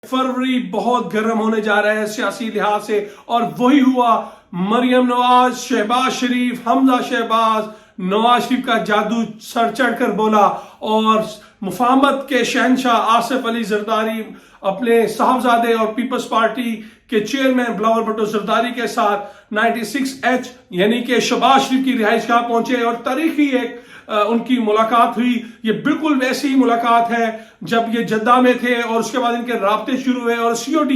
फरवरी बहुत गर्म होने जा रहा है सियासी लिहाज से, और वही हुआ। मरियम नवाज, शहबाज शरीफ, हमजा शहबाज, नवाज शरीफ का जादू सर चढ़कर बोला, और मुफाहमत के शहनशाह आसिफ अली जरदारी अपने साहबजादे और पीपल्स पार्टी के चेयरमैन बिलावल भुट्टो जरदारी के साथ 96H यानी कि शहबाज शरीफ की रिहाइश गाह पहुंचे और तारीखी एक उनकी मुलाकात हुई। ये बिल्कुल वैसी ही मुलाकात है जब ये जद्दा में थे, और उसके बाद इनके राब्ते शुरू हुए और COD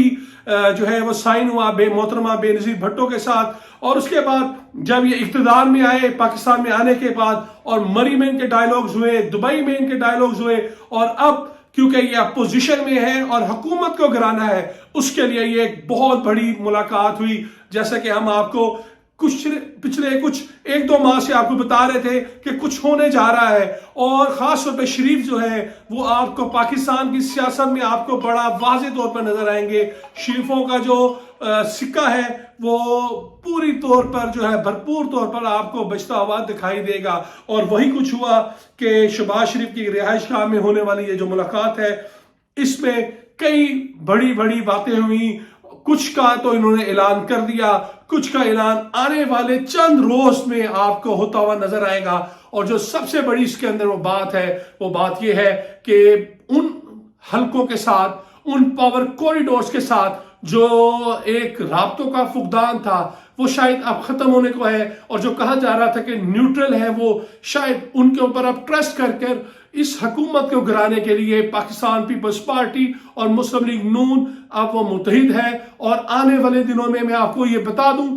जो है वो साइन हुआ मोहतरमा बेनज़ीर भुट्टो के साथ। और उसके बाद जब ये इक़्तिदार में आए, पाकिस्तान में आने के बाद, और मरी में इनके डायलॉग्स हुए, दुबई में इनके डायलॉग्स हुए, और अब क्योंकि ये अपोजिशन में है और हुकूमत को गिराना है, उसके लिए ये एक बहुत बड़ी मुलाकात हुई। जैसा कि हम आपको पिछले एक दो माह से आपको बता रहे थे कि कुछ होने जा रहा है, और खास तौर पे शरीफ जो है वो आपको पाकिस्तान की सियासत में आपको बड़ा वाज़ेह तौर पर नजर आएंगे। शरीफों का जो सिक्का है वो पूरी तौर पर जो है भरपूर तौर पर आपको बचता हुआ दिखाई देगा। और वही कुछ हुआ कि शहबाज शरीफ की रिहाइश गाह में होने वाली ये जो मुलाकात है, इसमें कई बड़ी बड़ी बातें हुई। कुछ का तो इन्होंने ऐलान कर दिया, कुछ का ऐलान आने वाले चंद रोज में आपको होता हुआ नजर आएगा। और जो सबसे बड़ी इसके अंदर वो बात है, वो बात ये है कि उन हलकों के साथ, उन पावर कॉरिडोर्स के साथ जो एक राब्तों का फुकदान था, वो शायद अब खत्म होने को है। और जो कहा जा रहा था कि न्यूट्रल है, वो शायद उनके ऊपर अब ट्रस्ट कर इस हुकूमत को गिराने के लिए पाकिस्तान पीपल्स पार्टी और मुस्लिम लीग नून अब वो मुत्तहिद है। और आने वाले दिनों में मैं आपको ये बता दूं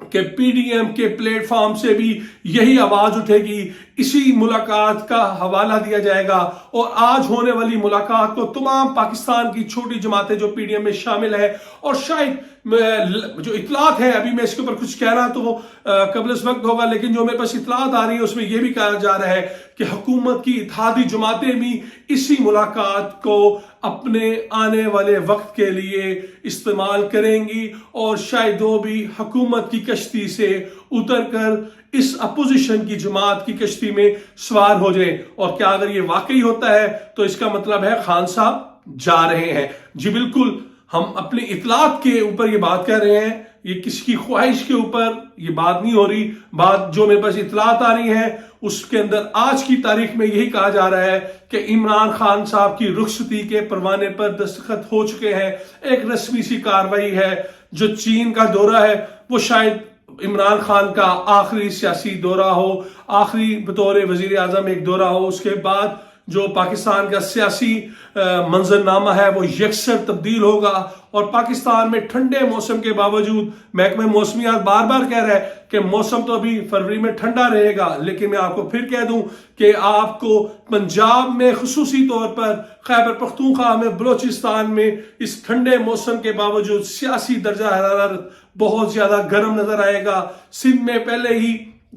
कि PDM के प्लेटफॉर्म से भी यही आवाज उठेगी, इसी मुलाकात का हवाला दिया जाएगा। और आज होने वाली मुलाकात को तमाम पाकिस्तान की छोटी जमातें जो PDM में शामिल है, और शायद जो इतलात है, अभी मैं इसके ऊपर कुछ कहना तो कबल इस वक्त होगा, लेकिन जो मेरे पास इतलात आ रही है उसमें यह भी कहा जा रहा है कि हुकूमत की इत्तेहादी जमातें भी इसी मुलाकात को अपने आने वाले वक्त के लिए इस्तेमाल करेंगी, और शायद वो भी हुकूमत की कश्ती से उतरकर इस अपोजिशन की जमात की कश्ती में सवार हो जाए। और क्या अगर ये वाकई होता है तो इसका मतलब है खान साहब जा रहे हैं। जी बिल्कुल, हम अपनी इतलात के ऊपर ये बात कर रहे हैं, ये किसी की ख्वाहिश के ऊपर ये बात नहीं हो रही। बात जो मेरे पास इतलात आ रही है उसके अंदर आज की तारीख में यही कहा जा रहा है कि इमरान खान साहब की रुखसती के परवाने पर दस्तखत हो चुके हैं। एक रस्मी सी कार्रवाई है। जो चीन का दौरा है वो शायद इमरान खान का आखिरी सियासी दौरा हो, आखिरी बतौर वजीर आजम एक दौरा हो। उसके बाद जो पाकिस्तान का सियासी मंजरनामा है वो यकसर तब्दील होगा। और पाकिस्तान में ठंडे मौसम के बावजूद महकमा मौसमियात बार बार कह रहा है कि मौसम तो अभी फरवरी में ठंडा रहेगा, लेकिन मैं आपको फिर कह दूं कि आपको पंजाब में खुसूसी तौर पर खैबर पख्तूनख्वा में, बलोचिस्तान में इस ठंडे मौसम के बावजूद सियासी दर्जा हरारत बहुत ज्यादा गर्म नजर आएगा। सिंध में पहले ही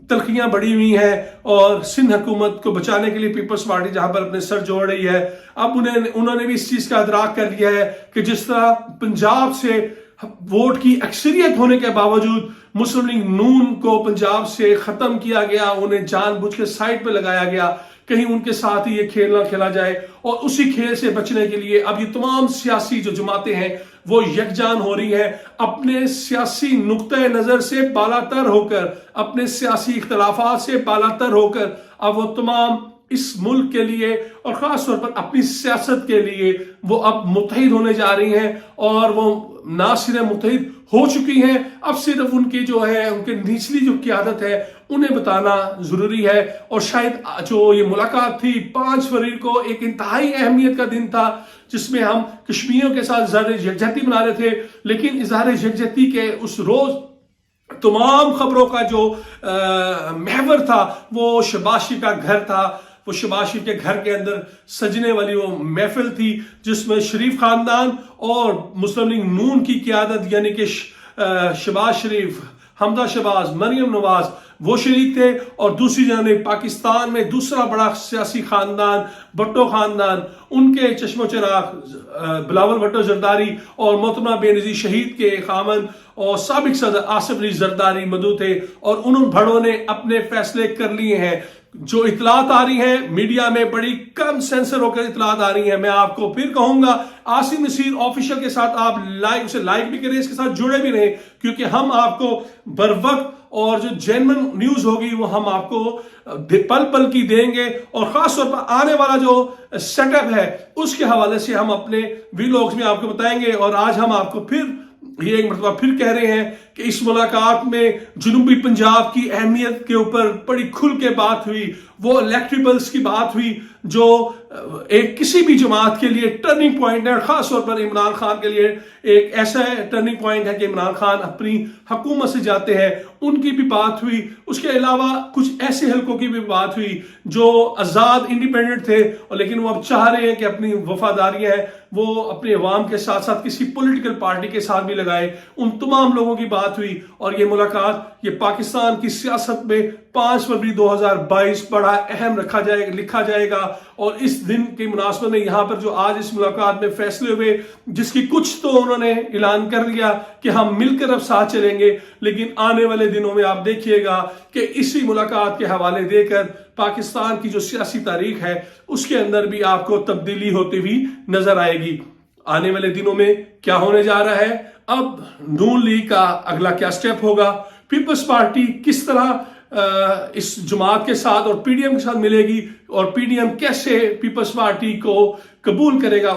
तलखियां बढ़ी हुई हैं, और सिंध हुकूमत को बचाने के लिए पीपल्स पार्टी जहां पर अपने सर जोड़ रही है, अब उन्होंने भी इस चीज का इदराक कर लिया है कि जिस तरह पंजाब से वोट की अक्सरियत होने के बावजूद मुस्लिम लीग नून को पंजाब से खत्म किया गया, उन्हें जानबूझ के साइड पे लगाया गया, कहीं उनके साथ ही ये खेल ना खेला जाए। और उसी खेल से बचने के लिए अब ये तमाम सियासी जो जमातें हैं वो यकजान हो रही हैं, अपने सियासी नुक्ते नजर से बालातर होकर, अपने सियासी इख्तलाफात से बालातर होकर अब वो तमाम इस मुल्क के लिए और खास तौर पर अपनी सियासत के लिए वो अब मुत्तहिद होने जा रही हैं। और वो ना सिर्फ मुत्तहिद हो चुकी हैं, अब सिर्फ उनकी जो है, उनके निचली जो क़यादत है उन्हें बताना जरूरी है। और शायद जो ये मुलाकात थी 5 फरवरी को एक इंतहाई अहमियत का दिन था, जिसमें हम कश्मीरियों के साथ इज़हार यकजहती मना रहे थे, लेकिन इज़हार यकजहती के उस रोज तमाम खबरों का जो महवर था वो शहबाज शरीफ का घर था। वो शहबाज शरीफ के घर के अंदर सजने वाली वो महफिल थी, जिसमें शरीफ खानदान और मुस्लिम लीग नून की क़यादत यानी कि शहबाज शरीफ, हमजा शहबाज, मरियम नवाज वो शरीक थे। और दूसरी जानिब पाकिस्तान में दूसरा बड़ा सियासी खानदान भुट्टो खानदान, उनके चश्मो चिराग बिलावल भुट्टो जरदारी और मोहतरमा बेनज़ीर शहीद के खामन और साबिक सदर आसिफ अली जरदारी मौजूद थे। और उन बड़ों ने अपने फैसले कर लिए हैं। جو اطلاعات آ رہی ہیں میڈیا میں بڑی کم سینسر ہو کر اطلاعات آ رہی ہیں. میں آپ کو پھر کہوں گا عاصم نصیر آفیشیل کے ساتھ آپ اسے لائک بھی کریں, اس کے ساتھ جڑے بھی رہیں, کیونکہ ہم آپ کو بر وقت اور جو جینوئن نیوز ہوگی وہ ہم آپ کو پل پل کی دیں گے, اور خاص طور پر آنے والا جو سیٹ اپ ہے اس کے حوالے سے ہم اپنے ویلاگز میں آپ کو بتائیں گے. اور آج ہم آپ کو پھر یہ ایک مرتبہ پھر کہہ رہے ہیں کہ اس ملاقات میں جنوبی پنجاب کی اہمیت کے اوپر بڑی کھل کے بات ہوئی, وہ الیکٹریبلز کی بات ہوئی جو ایک کسی بھی جماعت کے لیے ٹرننگ پوائنٹ ہے, اور خاص طور پر عمران خان کے لیے ایک ایسا ٹرننگ پوائنٹ ہے کہ عمران خان اپنی حکومت سے جاتے ہیں, ان کی بھی بات ہوئی. اس کے علاوہ کچھ ایسے حلقوں کی بھی بات ہوئی جو آزاد انڈیپینڈنٹ تھے اور لیکن وہ اب چاہ رہے ہیں کہ اپنی وفاداریاں ہیں وہ اپنے عوام کے ساتھ ساتھ کسی پولیٹیکل پارٹی کے ساتھ بھی لگائے. ان تمام لوگوں کی بات ہوئی, اور یہ ملاقات یہ پاکستان کی سیاست میں 5 فروری 2022 بڑا اہم لکھا جائے گا. اور اس دن کی مناسبت میں یہاں پر جو آج اس ملاقات میں فیصلے ہوئے, جس کی کچھ تو انہوں نے اعلان کر دیا کہ ہم مل کر اب ساتھ چلیں گے, لیکن آنے والے دنوں میں آپ دیکھیے گا کہ اسی ملاقات کے حوالے دے کر پاکستان کی جو سیاسی تاریخ ہے اس کے اندر بھی آپ کو تبدیلی ہوتی ہوئی نظر آئے گی. آنے والے دنوں میں کیا ہونے جا رہا ہے, اب نون لیگ کا اگلا کیا سٹیپ ہوگا, پیپلز پارٹی کس طرح اس جماعت کے ساتھ اور پی ڈی ایم کے ساتھ ملے گی, اور پی ڈی ایم کیسے پیپلز پارٹی کو قبول کرے گا,